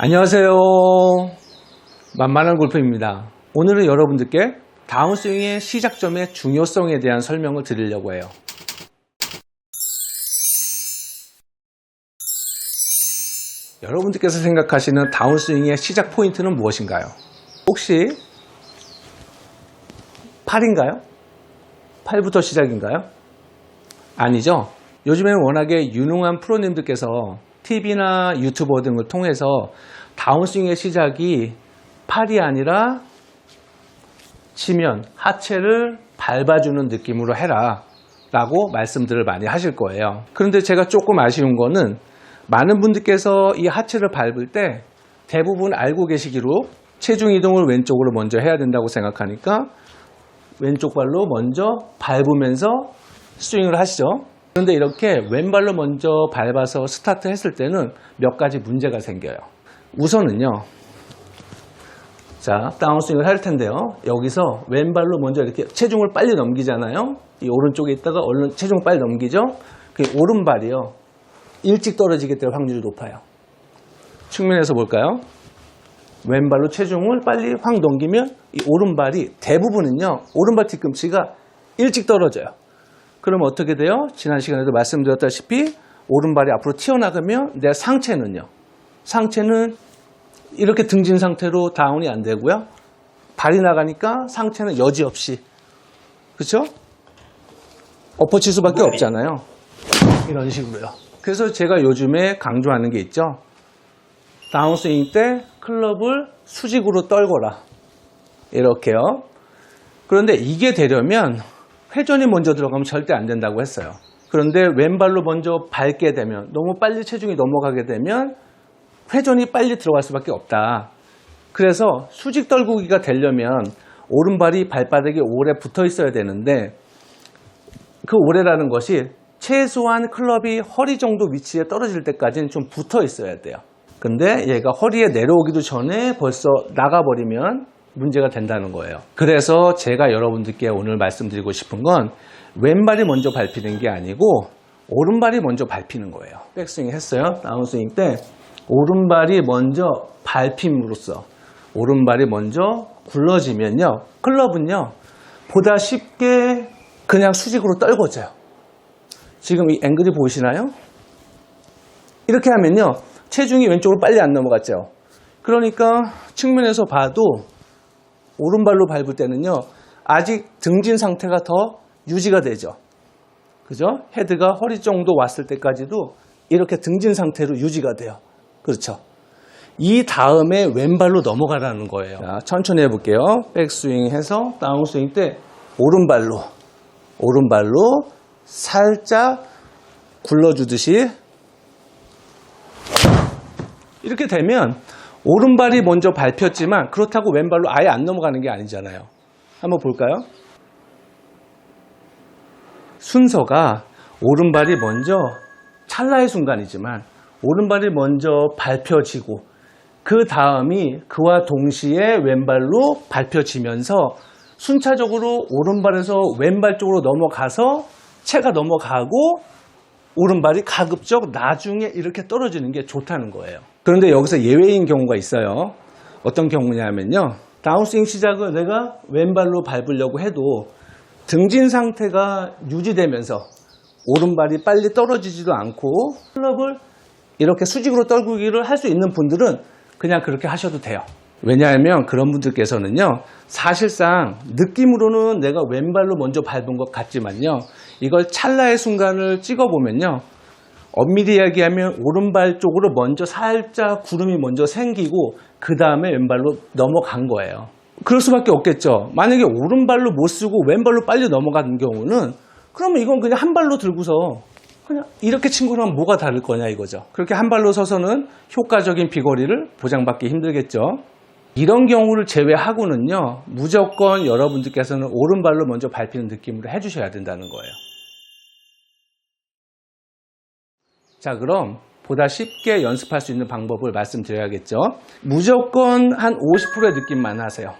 안녕하세요. 만만한 골프입니다. 오늘은 여러분들께 다운스윙의 시작점의 중요성에 대한 설명을 드리려고 해요. 여러분들께서 생각하시는 다운스윙의 시작 포인트는 무엇인가요? 혹시 팔인가요? 팔부터 시작인가요? 아니죠. 요즘에는 워낙에 유능한 프로님들께서 TV나 유튜버 등을 통해서 다운스윙의 시작이 팔이 아니라 치면 하체를 밟아주는 느낌으로 해라 라고 말씀들을 많이 하실 거예요. 그런데 제가 조금 아쉬운 거는 많은 분들께서 이 하체를 밟을 때 대부분 알고 계시기로 체중 이동을 왼쪽으로 먼저 해야 된다고 생각하니까 왼쪽 발로 먼저 밟으면서 스윙을 하시죠. 그런데 이렇게 왼발로 먼저 밟아서 스타트 했을 때는 몇 가지 문제가 생겨요. 우선은요, 자, 다운스윙을 할 텐데요. 여기서 왼발로 먼저 이렇게 체중을 빨리 넘기잖아요. 이 오른쪽에 있다가 얼른 체중을 빨리 넘기죠. 그 오른발이요, 일찍 떨어지게 될 확률이 높아요. 측면에서 볼까요? 왼발로 체중을 빨리 확 넘기면 이 오른발이 대부분은요, 오른발 뒤꿈치가 일찍 떨어져요. 그럼 어떻게 돼요? 지난 시간에도 말씀드렸다시피 오른발이 앞으로 튀어나가면 내 상체는 이렇게 등진 상태로 다운이 안 되고요. 발이 나가니까 상체는 여지없이, 그렇죠? 엎어칠 수밖에 없잖아요. 이런 식으로요. 그래서 제가 요즘에 강조하는 게 있죠. 다운스윙 때 클럽을 수직으로 떨거라. 이렇게요. 그런데 이게 되려면 회전이 먼저 들어가면 절대 안 된다고 했어요. 그런데 왼발로 먼저 밟게 되면, 너무 빨리 체중이 넘어가게 되면 회전이 빨리 들어갈 수밖에 없다. 그래서 수직 떨구기가 되려면 오른발이 발바닥에 오래 붙어 있어야 되는데, 그 오래라는 것이 최소한 클럽이 허리 정도 위치에 떨어질 때까지는 좀 붙어 있어야 돼요. 근데 얘가 허리에 내려오기도 전에 벌써 나가버리면 문제가 된다는 거예요. 그래서 제가 여러분들께 오늘 말씀드리고 싶은 건 왼발이 먼저 밟히는 게 아니고 오른발이 먼저 밟히는 거예요. 백스윙 했어요. 다운스윙 때 오른발이 먼저 밟힘으로써 오른발이 먼저 굴러지면요, 클럽은요 보다 쉽게 그냥 수직으로 떨궈져요. 지금 이 앵글이 보이시나요? 이렇게 하면요 체중이 왼쪽으로 빨리 안 넘어갔죠. 그러니까 측면에서 봐도 오른발로 밟을 때는요 아직 등진 상태가 더 유지가 되죠. 그죠? 헤드가 허리 정도 왔을 때까지도 이렇게 등진 상태로 유지가 돼요. 그렇죠? 이 다음에 왼발로 넘어가라는 거예요. 자, 천천히 해볼게요. 백스윙 해서 다운스윙 때 오른발로 살짝 굴러주듯이, 이렇게 되면 오른발이 먼저 밟혔지만 그렇다고 왼발로 아예 안 넘어가는 게 아니잖아요. 한번 볼까요? 순서가 오른발이 먼저, 찰나의 순간이지만 오른발이 먼저 밟혀지고 그 다음이 그와 동시에 왼발로 밟혀지면서 순차적으로 오른발에서 왼발 쪽으로 넘어가서 채가 넘어가고 오른발이 가급적 나중에 이렇게 떨어지는 게 좋다는 거예요. 그런데 여기서 예외인 경우가 있어요. 어떤 경우냐면요, 다운스윙 시작을 내가 왼발로 밟으려고 해도 등진 상태가 유지되면서 오른발이 빨리 떨어지지도 않고 클럽을 이렇게 수직으로 떨구기를 할 수 있는 분들은 그냥 그렇게 하셔도 돼요. 왜냐하면 그런 분들께서는요, 사실상 느낌으로는 내가 왼발로 먼저 밟은 것 같지만요, 이걸 찰나의 순간을 찍어보면요, 엄밀히 이야기하면 오른발 쪽으로 먼저 살짝 구름이 먼저 생기고 그 다음에 왼발로 넘어간 거예요. 그럴 수밖에 없겠죠. 만약에 오른발로 못 쓰고 왼발로 빨리 넘어가는 경우는 그러면 이건 그냥 한 발로 들고서 그냥 이렇게 친 거랑 뭐가 다를 거냐 이거죠. 그렇게 한 발로 서서는 효과적인 비거리를 보장받기 힘들겠죠. 이런 경우를 제외하고는요, 무조건 여러분들께서는 오른발로 먼저 밟히는 느낌으로 해주셔야 된다는 거예요. 자, 그럼 보다 쉽게 연습할 수 있는 방법을 말씀드려야겠죠. 무조건 한 50%의 느낌만 하세요.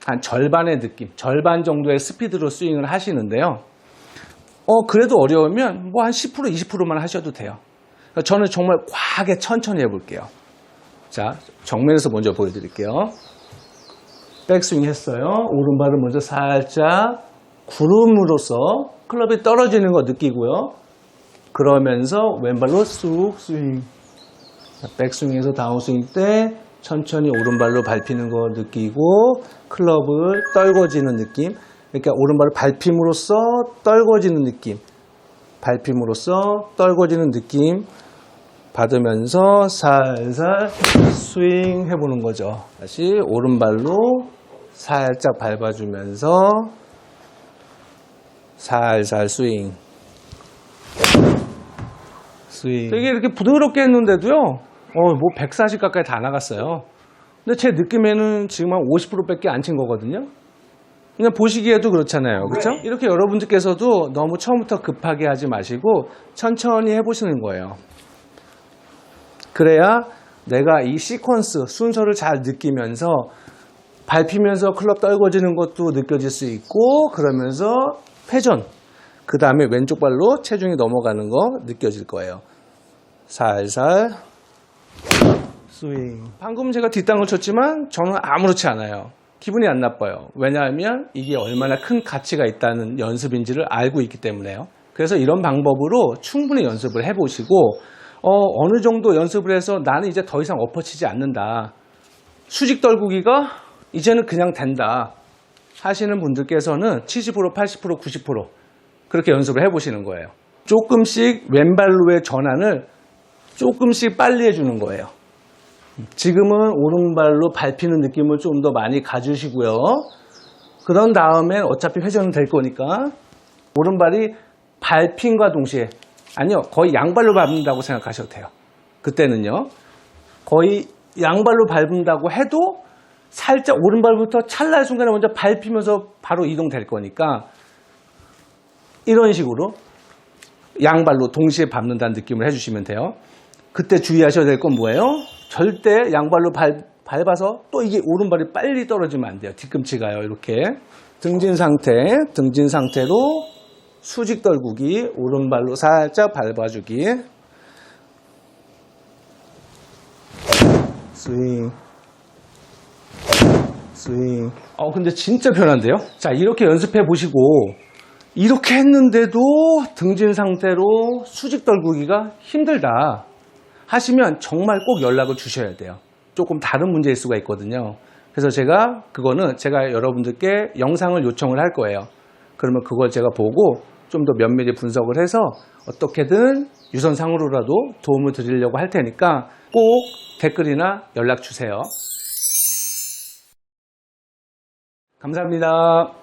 한 절반의 느낌, 절반 정도의 스피드로 스윙을 하시는데요. 그래도 어려우면 뭐 한 10%, 20%만 하셔도 돼요. 저는 정말 과하게 천천히 해볼게요. 자, 정면에서 먼저 보여드릴게요. 백스윙 했어요. 오른발을 먼저 살짝 구름으로써 클럽이 떨어지는 거 느끼고요. 그러면서 왼발로 쑥 스윙. 백스윙에서 다운스윙 때 천천히 오른발로 밟히는 거 느끼고 클럽을 떨궈지는 느낌. 그러니까 오른발을 밟힘으로써 떨궈지는 느낌. 밟힘으로써 떨궈지는 느낌 받으면서 살살 스윙 해보는 거죠. 다시 오른발로 살짝 밟아주면서 살살 스윙. 스윙. 되게 이렇게 부드럽게 했는데도요, 뭐 140 가까이 다 나갔어요. 근데 제 느낌에는 지금 한 50%밖에 안 친 거거든요. 그냥 보시기에도 그렇잖아요. 그렇죠? 이렇게 여러분들께서도 너무 처음부터 급하게 하지 마시고 천천히 해보시는 거예요. 그래야 내가 이 시퀀스, 순서를 잘 느끼면서 밟히면서 클럽 떨궈지는 것도 느껴질 수 있고 그러면서 회전, 그 다음에 왼쪽 발로 체중이 넘어가는 거 느껴질 거예요. 살살 스윙. 방금 제가 뒷땅을 쳤지만 저는 아무렇지 않아요. 기분이 안 나빠요. 왜냐하면 이게 얼마나 큰 가치가 있다는 연습인지를 알고 있기 때문에요. 그래서 이런 방법으로 충분히 연습을 해보시고 어느 정도 연습을 해서 나는 이제 더 이상 엎어치지 않는다. 수직 떨구기가 이제는 그냥 된다 하시는 분들께서는 70%, 80%, 90% 그렇게 연습을 해보시는 거예요. 조금씩 왼발로의 전환을 조금씩 빨리 해주는 거예요. 지금은 오른발로 밟히는 느낌을 좀 더 많이 가주시고요. 그런 다음에 어차피 회전은 될 거니까 오른발이 밟힘과 동시에, 아니요, 거의 양발로 밟는다고 생각하셔도 돼요. 그때는요, 거의 양발로 밟는다고 해도 살짝 오른발부터 찰나의 순간에 먼저 밟히면서 바로 이동될 거니까 이런 식으로 양발로 동시에 밟는다는 느낌을 해주시면 돼요. 그때 주의하셔야 될 건 뭐예요? 절대 양발로 밟아서 또 이게 오른발이 빨리 떨어지면 안 돼요. 뒤꿈치 가요. 이렇게 등진 상태로 수직 떨구기, 오른발로 살짝 밟아주기. 스윙. 근데 진짜 편한데요? 자, 이렇게 연습해 보시고 이렇게 했는데도 등진 상태로 수직 떨구기가 힘들다 하시면 정말 꼭 연락을 주셔야 돼요. 조금 다른 문제일 수가 있거든요. 그래서 제가 여러분들께 영상을 요청을 할 거예요. 그러면 그걸 제가 보고 좀 더 면밀히 분석을 해서 어떻게든 유선상으로라도 도움을 드리려고 할 테니까 꼭 댓글이나 연락 주세요. 감사합니다.